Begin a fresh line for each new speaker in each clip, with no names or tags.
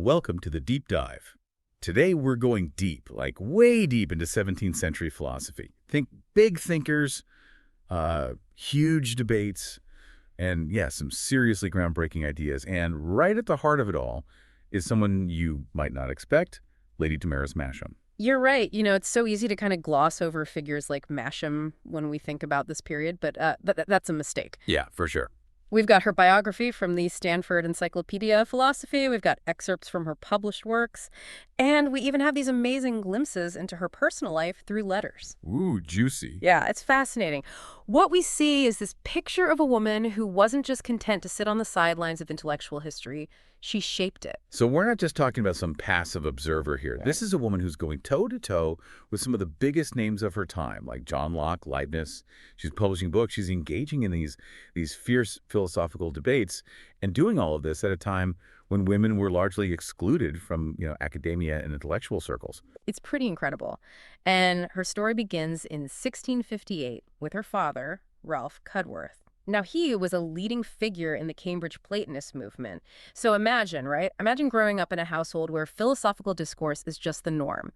Welcome to the Deep Dive. Today we're going deep, like way deep into 17th century philosophy. Think big thinkers, huge debates, and yeah, some seriously groundbreaking ideas. And right at the heart of it all is someone you might not expect, Lady Damaris Masham.
You're right. It's so easy to kind of gloss over figures like Masham when we think about this period, but that's a mistake.
Yeah, for sure.
We've got her biography from the Stanford Encyclopedia of Philosophy. We've got excerpts from her published works. And we even have these amazing glimpses into her personal life through letters.
Ooh, juicy.
Yeah, it's fascinating. What we see is this picture of a woman who wasn't just content to sit on the sidelines of intellectual history. She shaped it.
So we're not just talking about some passive observer here.
Right.
This is a woman who's going toe-to-toe with some of the biggest names of her time, like John Locke, Leibniz. She's publishing books. She's engaging in these fierce philosophical debates and doing all of this at a time when women were largely excluded from, academia and intellectual circles.
It's pretty incredible. And her story begins in 1658 with her father, Ralph Cudworth. Now, he was a leading figure in the Cambridge Platonist movement. So imagine, right? Imagine growing up in a household where philosophical discourse is just the norm.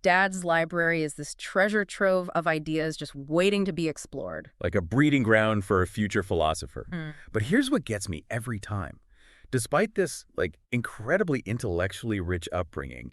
Dad's library is this treasure trove of ideas just waiting to be explored.
Like a breeding ground for a future philosopher. But here's what gets me every time. Despite this, incredibly intellectually rich upbringing,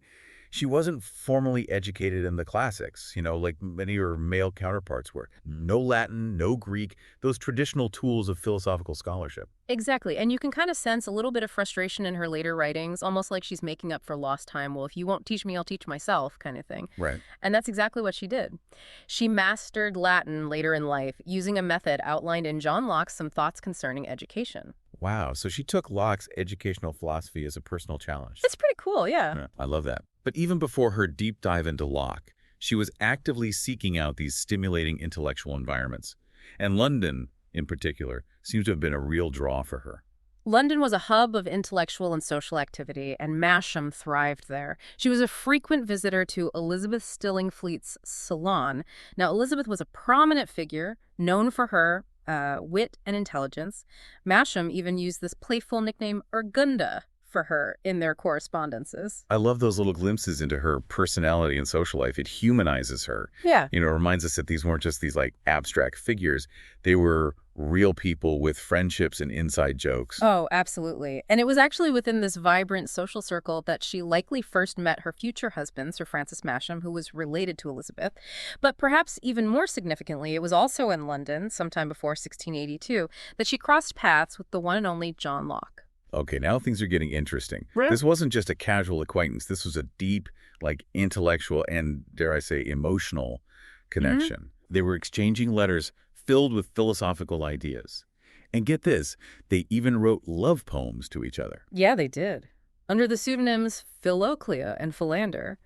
she wasn't formally educated in the classics, like many of her male counterparts were. No Latin, no Greek, those traditional tools of philosophical scholarship.
Exactly. And you can kind of sense a little bit of frustration in her later writings, almost like she's making up for lost time. Well, if you won't teach me, I'll teach myself kind of thing.
Right.
And that's exactly what she did. She mastered Latin later in life using a method outlined in John Locke's Some Thoughts Concerning Education.
Wow. So she took Locke's educational philosophy as a personal challenge.
It's pretty cool, yeah.
I love that. But even before her deep dive into Locke, she was actively seeking out these stimulating intellectual environments. And London, in particular, seems to have been a real draw for her.
London was a hub of intellectual and social activity, and Masham thrived there. She was a frequent visitor to Elizabeth Stillingfleet's salon. Now, Elizabeth was a prominent figure, known for her wit and intelligence. Masham even used this playful nickname Urgunda for her in their correspondences.
I love those little glimpses into her personality and social life. It humanizes her.
Yeah.
It reminds us that these weren't just these abstract figures. They were real people with friendships and inside jokes.
Oh, absolutely. And it was actually within this vibrant social circle that she likely first met her future husband, Sir Francis Masham, who was related to Elizabeth. But perhaps even more significantly, it was also in London, sometime before 1682, that she crossed paths with the one and only John Locke.
Okay, now things are getting interesting.
Right.
This wasn't just a casual acquaintance. This was a deep, intellectual and, dare I say, emotional connection. They were exchanging letters filled with philosophical ideas. And get this, they even wrote love poems to each other.
Yeah, they did. Under the pseudonyms Philoclea and Philander,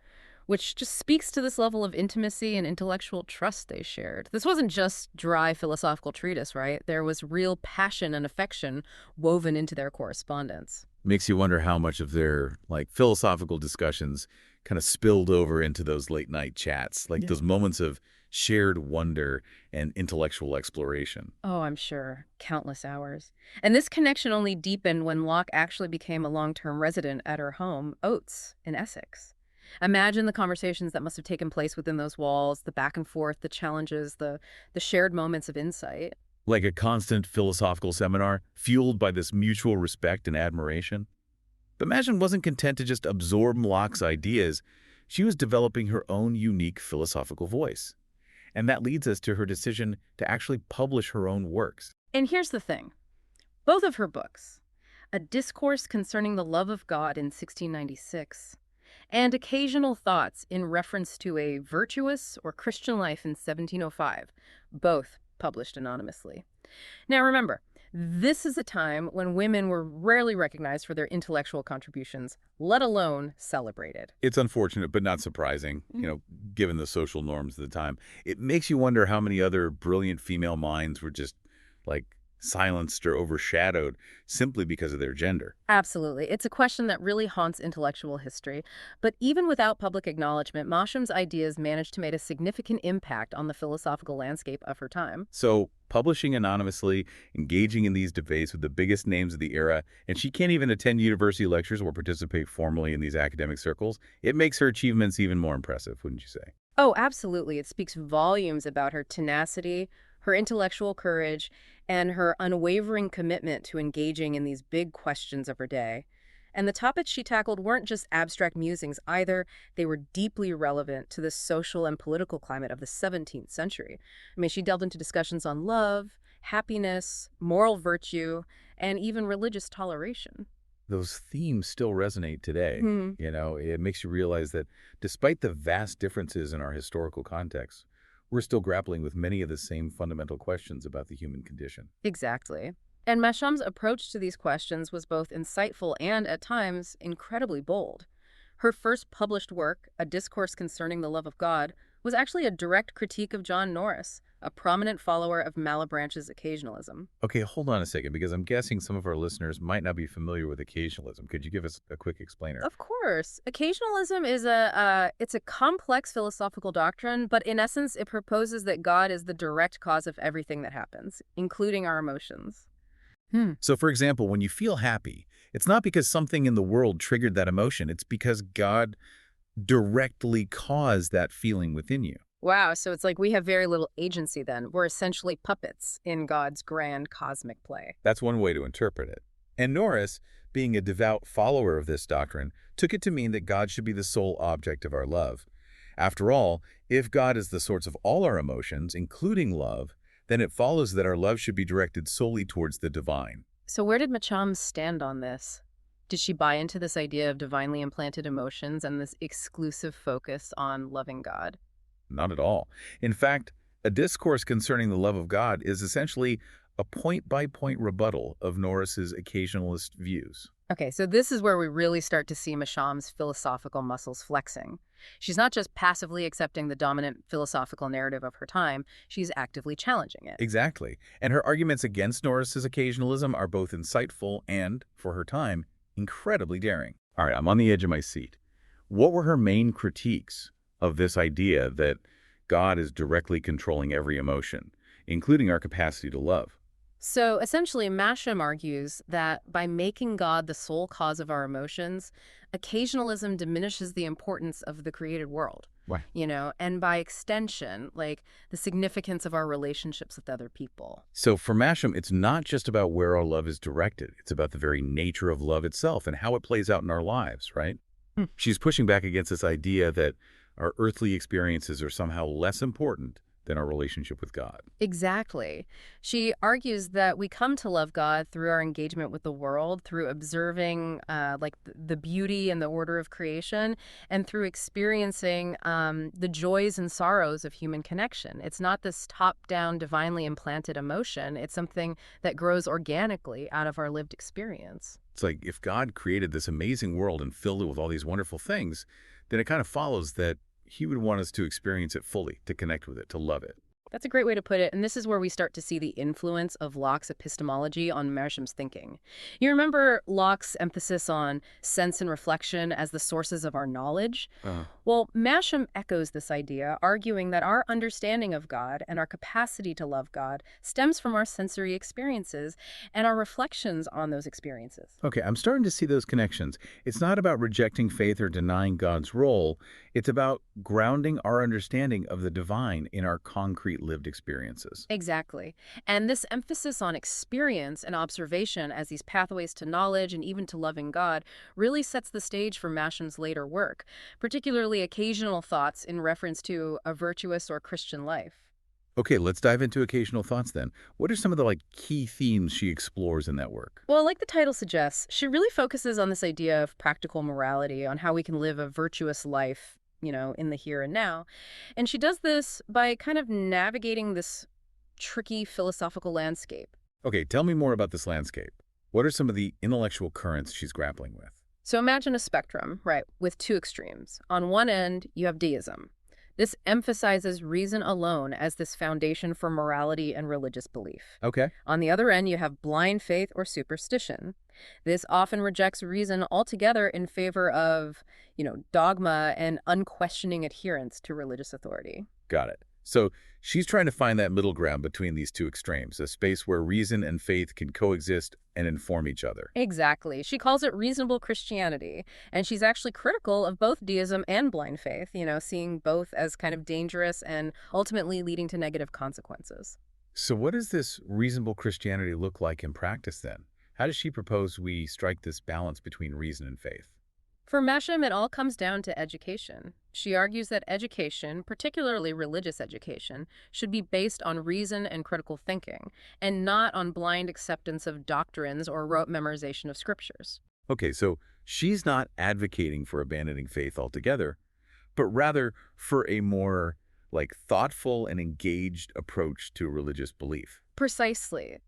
which just speaks to this level of intimacy and intellectual trust they shared. This wasn't just dry philosophical treatise, right? There was real passion and affection woven into their correspondence.
Makes you wonder how much of their philosophical discussions kind of spilled over into those late night chats, those moments of shared wonder and intellectual exploration.
Oh, I'm sure. Countless hours. And this connection only deepened when Locke actually became a long-term resident at her home, Oates, in Essex. Imagine the conversations that must have taken place within those walls, the back and forth, the challenges, the shared moments of insight.
Like a constant philosophical seminar, fueled by this mutual respect and admiration. But Masham wasn't content to just absorb Locke's ideas. She was developing her own unique philosophical voice. And that leads us to her decision to actually publish her own works.
And here's the thing. Both of her books, A Discourse Concerning the Love of God in 1696, and Occasional Thoughts in Reference to a Virtuous or Christian Life in 1705, both published anonymously. Now remember, this is a time when women were rarely recognized for their intellectual contributions, let alone celebrated.
It's unfortunate, but not surprising, given the social norms of the time. It makes you wonder how many other brilliant female minds were just, silenced or overshadowed simply because of their gender.
Absolutely. It's a question that really haunts intellectual history. But even without public acknowledgement, Masham's ideas managed to make a significant impact on the philosophical landscape of her time.
So, publishing anonymously, engaging in these debates with the biggest names of the era, and she can't even attend university lectures or participate formally in these academic circles, it makes her achievements even more impressive, wouldn't you say?
Oh, absolutely. It speaks volumes about her tenacity, her intellectual courage, and her unwavering commitment to engaging in these big questions of her day. And the topics she tackled weren't just abstract musings either, they were deeply relevant to the social and political climate of the 17th century. I mean, she delved into discussions on love, happiness, moral virtue, and even religious toleration.
Those themes still resonate today.
Hmm.
It makes you realize that despite the vast differences in our historical context, we're still grappling with many of the same fundamental questions about the human condition.
Exactly. And Masham's approach to these questions was both insightful and, at times, incredibly bold. Her first published work, A Discourse Concerning the Love of God, was actually a direct critique of John Norris, a prominent follower of Malebranche's occasionalism.
Okay, hold on a second, because I'm guessing some of our listeners might not be familiar with occasionalism. Could you give us a quick explainer?
Of course, occasionalism is it's a complex philosophical doctrine, but in essence, it proposes that God is the direct cause of everything that happens, including our emotions.
So, for example, when you feel happy, it's not because something in the world triggered that emotion. It's because God directly caused that feeling within you.
Wow, so it's like we have very little agency then. We're essentially puppets in God's grand cosmic play.
That's one way to interpret it. And Norris, being a devout follower of this doctrine, took it to mean that God should be the sole object of our love. After all, if God is the source of all our emotions, including love, then it follows that our love should be directed solely towards the divine.
So where did Macham stand on this? Did she buy into this idea of divinely implanted emotions and this exclusive focus on loving God?
Not at all. In fact, a discourse concerning the love of God is essentially a point-by-point rebuttal of Norris's occasionalist views.
Okay, so this is where we really start to see Masham's philosophical muscles flexing. She's not just passively accepting the dominant philosophical narrative of her time, she's actively challenging it.
Exactly. And her arguments against Norris's occasionalism are both insightful and, for her time, incredibly daring. All right, I'm on the edge of my seat. What were her main critiques of this idea that God is directly controlling every emotion, including our capacity to love?
So essentially, Masham argues that by making God the sole cause of our emotions, occasionalism diminishes the importance of the created world.
Why?
And by extension, like the significance of our relationships with other people.
So for Masham, it's not just about where our love is directed. It's about the very nature of love itself and how it plays out in our lives, right?
Hmm.
She's pushing back against this idea that our earthly experiences are somehow less important than our relationship with God.
Exactly. She argues that we come to love God through our engagement with the world, through observing the beauty and the order of creation, and through experiencing the joys and sorrows of human connection. It's not this top-down, divinely implanted emotion. It's something that grows organically out of our lived experience.
It's like if God created this amazing world and filled it with all these wonderful things, then it kind of follows that he would want us to experience it fully, to connect with it, to love it.
That's a great way to put it, and this is where we start to see the influence of Locke's epistemology on Mersham's thinking. You remember Locke's emphasis on sense and reflection as the sources of our knowledge? Well, Masham echoes this idea, arguing that our understanding of God and our capacity to love God stems from our sensory experiences and our reflections on those experiences.
Okay, I'm starting to see those connections. It's not about rejecting faith or denying God's role. It's about grounding our understanding of the divine in our concrete lived experiences.
Exactly. And this emphasis on experience and observation as these pathways to knowledge and even to loving God really sets the stage for Masham's later work, particularly occasional thoughts in reference to a virtuous or Christian life.
Okay, let's dive into occasional thoughts then. What are some of the key themes she explores in that work?
Well, like the title suggests, she really focuses on this idea of practical morality, on how we can live a virtuous life, in the here and now. And she does this by kind of navigating this tricky philosophical landscape.
Okay, tell me more about this landscape. What are some of the intellectual currents she's grappling with?
So imagine a spectrum, right, with two extremes. On one end, you have deism. This emphasizes reason alone as this foundation for morality and religious belief.
Okay.
On the other end, you have blind faith or superstition. This often rejects reason altogether in favor of, dogma and unquestioning adherence to religious authority.
Got it. So she's trying to find that middle ground between these two extremes, a space where reason and faith can coexist and inform each other.
Exactly. She calls it reasonable Christianity, and she's actually critical of both deism and blind faith, seeing both as kind of dangerous and ultimately leading to negative consequences.
So what does this reasonable Christianity look like in practice then? How does she propose we strike this balance between reason and faith?
For Masham, it all comes down to education. She argues that education, particularly religious education, should be based on reason and critical thinking, and not on blind acceptance of doctrines or rote memorization of scriptures.
Okay, so she's not advocating for abandoning faith altogether, but rather for a more thoughtful and engaged approach to religious belief.
Precisely.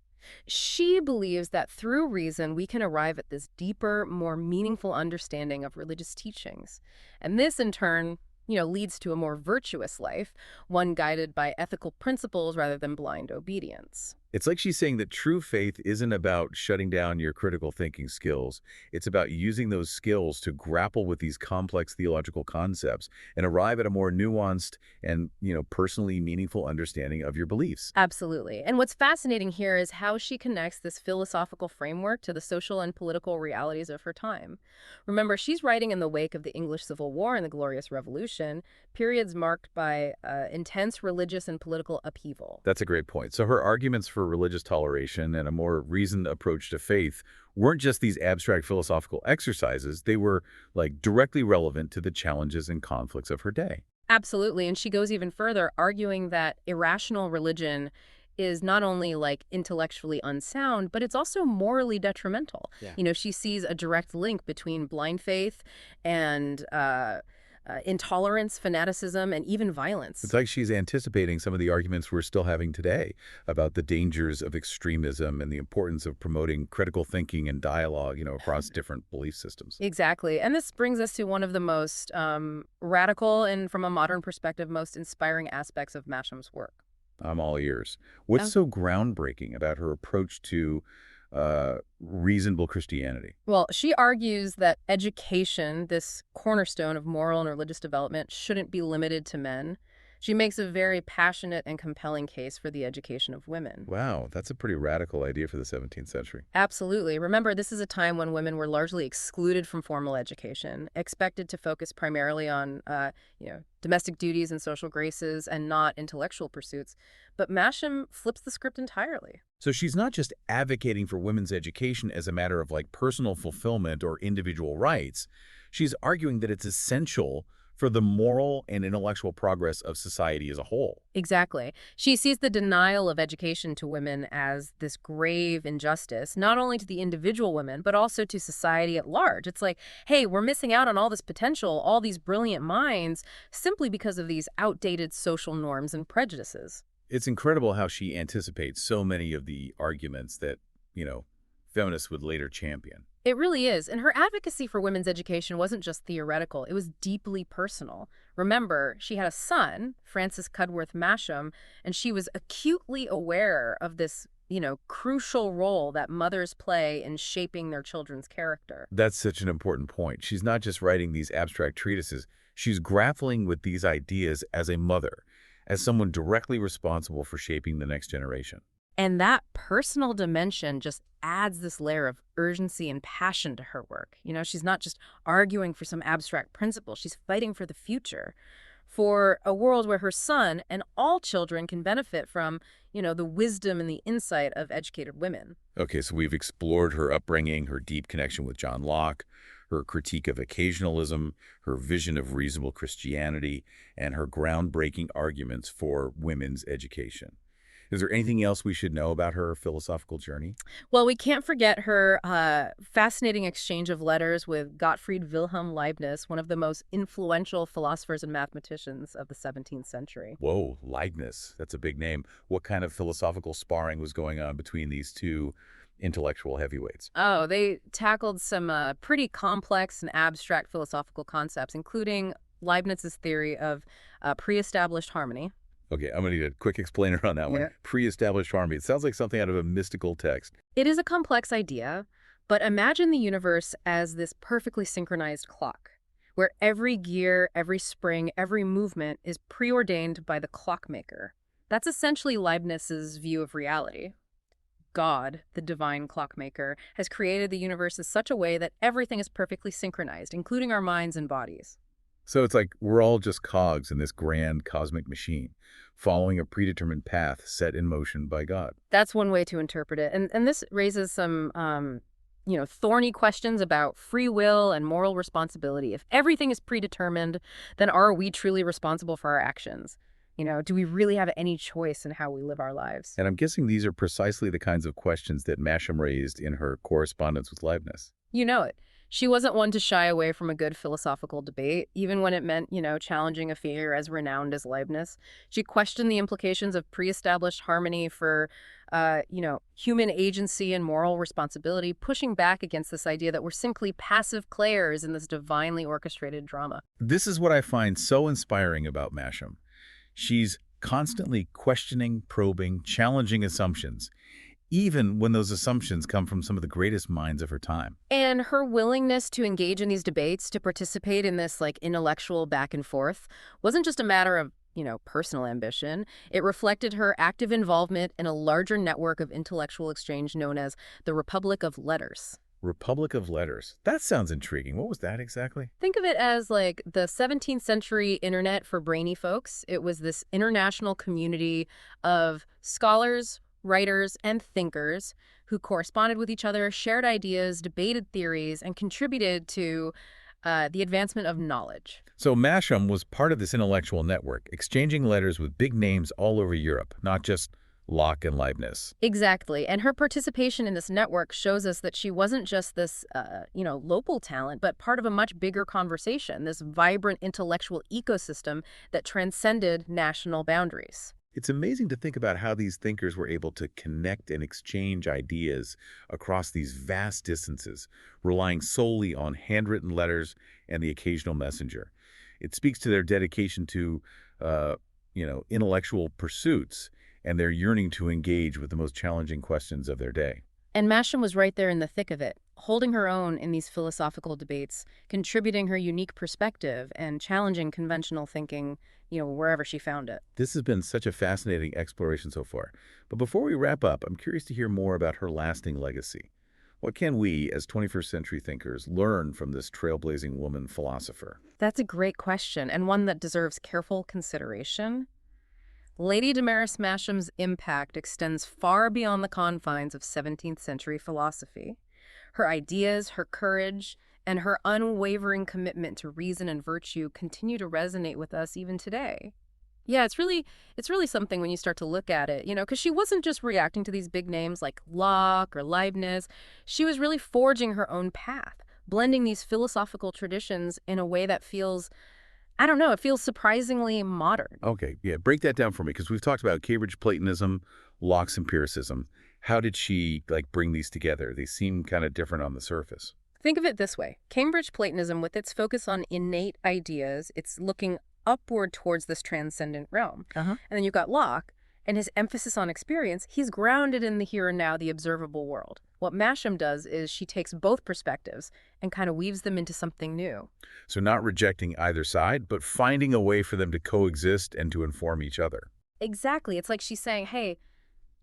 She believes that through reason, we can arrive at this deeper, more meaningful understanding of religious teachings. And this, in turn, leads to a more virtuous life, one guided by ethical principles rather than blind obedience.
It's like she's saying that true faith isn't about shutting down your critical thinking skills. It's about using those skills to grapple with these complex theological concepts and arrive at a more nuanced and, personally meaningful understanding of your beliefs.
Absolutely. And what's fascinating here is how she connects this philosophical framework to the social and political realities of her time. Remember, she's writing in the wake of the English Civil War and the Glorious Revolution, periods marked by intense religious and political upheaval.
That's a great point. So her arguments for religious toleration and a more reasoned approach to faith weren't just these abstract philosophical exercises. They were directly relevant to the challenges and conflicts of her day.
Absolutely. And she goes even further, arguing that irrational religion is not only intellectually unsound, but it's also morally detrimental.
Yeah.
She sees a direct link between blind faith and intolerance, fanaticism, and even violence.
It's like she's anticipating some of the arguments we're still having today about the dangers of extremism and the importance of promoting critical thinking and dialogue, across different belief systems.
Exactly. And this brings us to one of the most radical and, from a modern perspective, most inspiring aspects of Masham's work.
I'm all ears. What's so groundbreaking about her approach to reasonable Christianity?
Well, she argues that education, this cornerstone of moral and religious development, shouldn't be limited to men. She makes a very passionate and compelling case for the education of women.
Wow, that's a pretty radical idea for the 17th century.
Absolutely. Remember, this is a time when women were largely excluded from formal education, expected to focus primarily on, domestic duties and social graces and not intellectual pursuits. But Masham flips the script entirely.
So she's not just advocating for women's education as a matter of personal fulfillment or individual rights. She's arguing that it's essential for the moral and intellectual progress of society as a whole.
Exactly. She sees the denial of education to women as this grave injustice, not only to the individual women, but also to society at large. It's like, hey, we're missing out on all this potential, all these brilliant minds, simply because of these outdated social norms and prejudices.
It's incredible how she anticipates so many of the arguments that, feminists would later champion.
It really is. And her advocacy for women's education wasn't just theoretical. It was deeply personal. Remember, she had a son, Francis Cudworth Masham, and she was acutely aware of this, crucial role that mothers play in shaping their children's character.
That's such an important point. She's not just writing these abstract treatises. She's grappling with these ideas as a mother, as someone directly responsible for shaping the next generation.
And that personal dimension just adds this layer of urgency and passion to her work. She's not just arguing for some abstract principle. She's fighting for the future, for a world where her son and all children can benefit from, the wisdom and the insight of educated women.
Okay, so we've explored her upbringing, her deep connection with John Locke, her critique of occasionalism, her vision of reasonable Christianity, and her groundbreaking arguments for women's education. Is there anything else we should know about her philosophical journey?
Well, we can't forget her fascinating exchange of letters with Gottfried Wilhelm Leibniz, one of the most influential philosophers and mathematicians of the 17th century.
Whoa, Leibniz. That's a big name. What kind of philosophical sparring was going on between these two intellectual heavyweights?
Oh, they tackled some pretty complex and abstract philosophical concepts, including Leibniz's theory of pre-established harmony.
Okay, I'm going to need a quick explainer on that one.
Yeah.
Pre-established harmony. It sounds like something out of a mystical text.
It is a complex idea, but imagine the universe as this perfectly synchronized clock, where every gear, every spring, every movement is preordained by the clockmaker. That's essentially Leibniz's view of reality. God, the divine clockmaker, has created the universe in such a way that everything is perfectly synchronized, including our minds and bodies.
So it's like we're all just cogs in this grand cosmic machine, following a predetermined path set in motion by God.
That's one way to interpret it. And this raises some, thorny questions about free will and moral responsibility. If everything is predetermined, then are we truly responsible for our actions? Do we really have any choice in how we live our lives?
And I'm guessing these are precisely the kinds of questions that Masham raised in her correspondence with Leibniz.
You know it. She wasn't one to shy away from a good philosophical debate, even when it meant, challenging a figure as renowned as Leibniz. She questioned the implications of pre-established harmony for, human agency and moral responsibility, pushing back against this idea that we're simply passive players in this divinely orchestrated drama.
This is what I find so inspiring about Masham. She's constantly questioning, probing, challenging assumptions, even when those assumptions come from some of the greatest minds of her time.
And her willingness to engage in these debates, to participate in this intellectual back and forth, wasn't just a matter of, personal ambition. It reflected her active involvement in a larger network of intellectual exchange known as the Republic of Letters.
Republic of Letters. That sounds intriguing. What was that exactly?
Think of it as the 17th century internet for brainy folks. It was this international community of scholars, writers, and thinkers who corresponded with each other, shared ideas, debated theories, and contributed to the advancement of knowledge.
So Masham was part of this intellectual network, exchanging letters with big names all over Europe, not just Locke and Leibniz.
Exactly. And her participation in this network shows us that she wasn't just this, local talent, but part of a much bigger conversation, this vibrant intellectual ecosystem that transcended national boundaries.
It's amazing to think about how these thinkers were able to connect and exchange ideas across these vast distances, relying solely on handwritten letters and the occasional messenger. It speaks to their dedication to, intellectual pursuits and their yearning to engage with the most challenging questions of their day.
And Masham was right there in the thick of it, holding her own in these philosophical debates, contributing her unique perspective and challenging conventional thinking, wherever she found it.
This has been such a fascinating exploration so far. But before we wrap up, I'm curious to hear more about her lasting legacy. What can we, as 21st century thinkers, learn from this trailblazing woman philosopher?
That's a great question, and one that deserves careful consideration. Lady Damaris Masham's impact extends far beyond the confines of 17th century philosophy. Her ideas, her courage, and her unwavering commitment to reason and virtue continue to resonate with us even today. Yeah, it's really something when you start to look at it, because she wasn't just reacting to these big names like Locke or Leibniz. She was really forging her own path, blending these philosophical traditions in a way that feels, I don't know, it feels surprisingly modern.
Okay, yeah, break that down for me, because we've talked about Cambridge Platonism, Locke's empiricism. How did she bring these together? They seem kind of different on the surface.
Think of it this way. Cambridge Platonism, with its focus on innate ideas, it's looking upward towards this transcendent realm. And then you've got Locke, and his emphasis on experience, he's grounded in the here and now, the observable world. What Masham does is she takes both perspectives and kind of weaves them into something new.
So not rejecting either side, but finding a way for them to coexist and to inform each other.
Exactly. It's like she's saying, hey,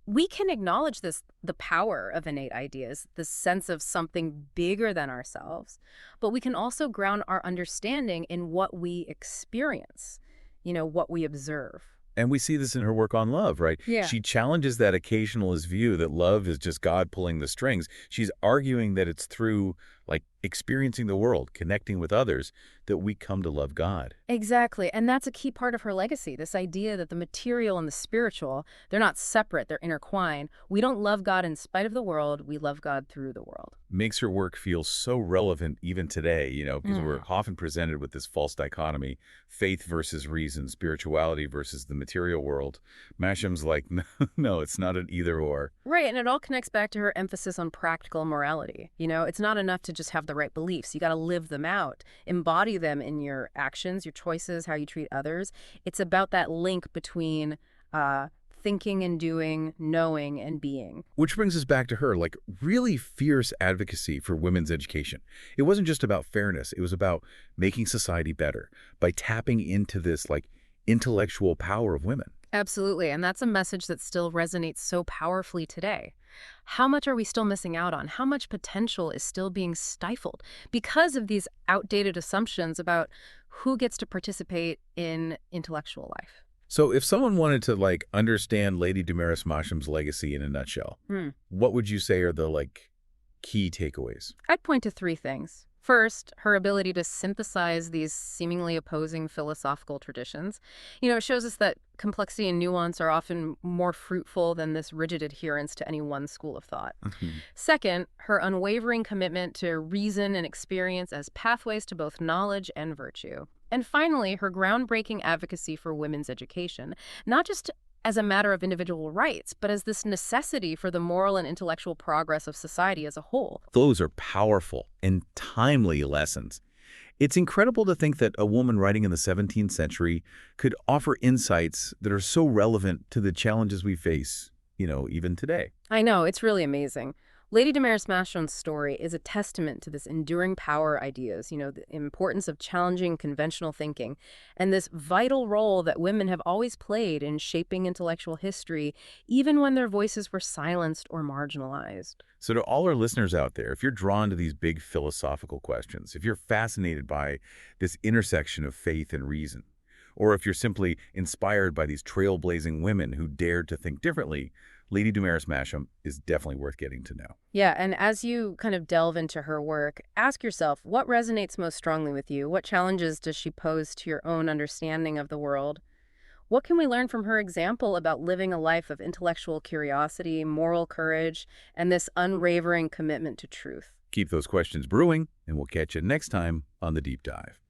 we can acknowledge the power of innate ideas, the sense of something bigger than ourselves, but we can also ground our understanding in what we experience, what we observe.
And we see this in her work on love, right?
Yeah.
She challenges that occasionalist view that love is just God pulling the strings. She's arguing that it's through, experiencing the world, connecting with others, that we come to love God.
Exactly. And that's a key part of her legacy, this idea that the material and the spiritual, they're not separate, they're intertwined. We don't love God in spite of the world, we love God through the world.
Makes her work feel so relevant even today, because we're often presented with this false dichotomy, faith versus reason, spirituality versus the material world. Masham's like, no, it's not an either or.
Right, and it all connects back to her emphasis on practical morality. It's not enough to just have the right beliefs. You got to live them out, embody them in your actions, your choices, how you treat others. It's about that link between thinking and doing, knowing and being.
Which brings us back to her, like, really fierce advocacy for women's education. It wasn't just about fairness. It was about making society better by tapping into this, like, intellectual power of women.
Absolutely. And that's a message that still resonates so powerfully today. How much are we still missing out on? How much potential is still being stifled because of these outdated assumptions about who gets to participate in intellectual life?
So if someone wanted to, like, understand Lady Damaris Masham's legacy in a nutshell, what would you say are the, like, key takeaways?
I'd point to three things. First, her ability to synthesize these seemingly opposing philosophical traditions. It shows us that complexity and nuance are often more fruitful than this rigid adherence to any one school of thought. Second, her unwavering commitment to reason and experience as pathways to both knowledge and virtue. And finally, her groundbreaking advocacy for women's education, not just as a matter of individual rights, but as this necessity for the moral and intellectual progress of society as a whole.
Those are powerful and timely lessons. It's incredible to think that a woman writing in the 17th century could offer insights that are so relevant to the challenges we face, even today.
I know, it's really amazing. Lady Damaris Masham's story is a testament to this enduring power ideas, the importance of challenging conventional thinking, and this vital role that women have always played in shaping intellectual history, even when their voices were silenced or marginalized.
So to all our listeners out there, if you're drawn to these big philosophical questions, if you're fascinated by this intersection of faith and reason, or if you're simply inspired by these trailblazing women who dared to think differently, Lady Damaris Masham is definitely worth getting to know.
Yeah, and as you kind of delve into her work, ask yourself, what resonates most strongly with you? What challenges does she pose to your own understanding of the world? What can we learn from her example about living a life of intellectual curiosity, moral courage, and this unwavering commitment to truth?
Keep those questions brewing, and we'll catch you next time on The Deep Dive.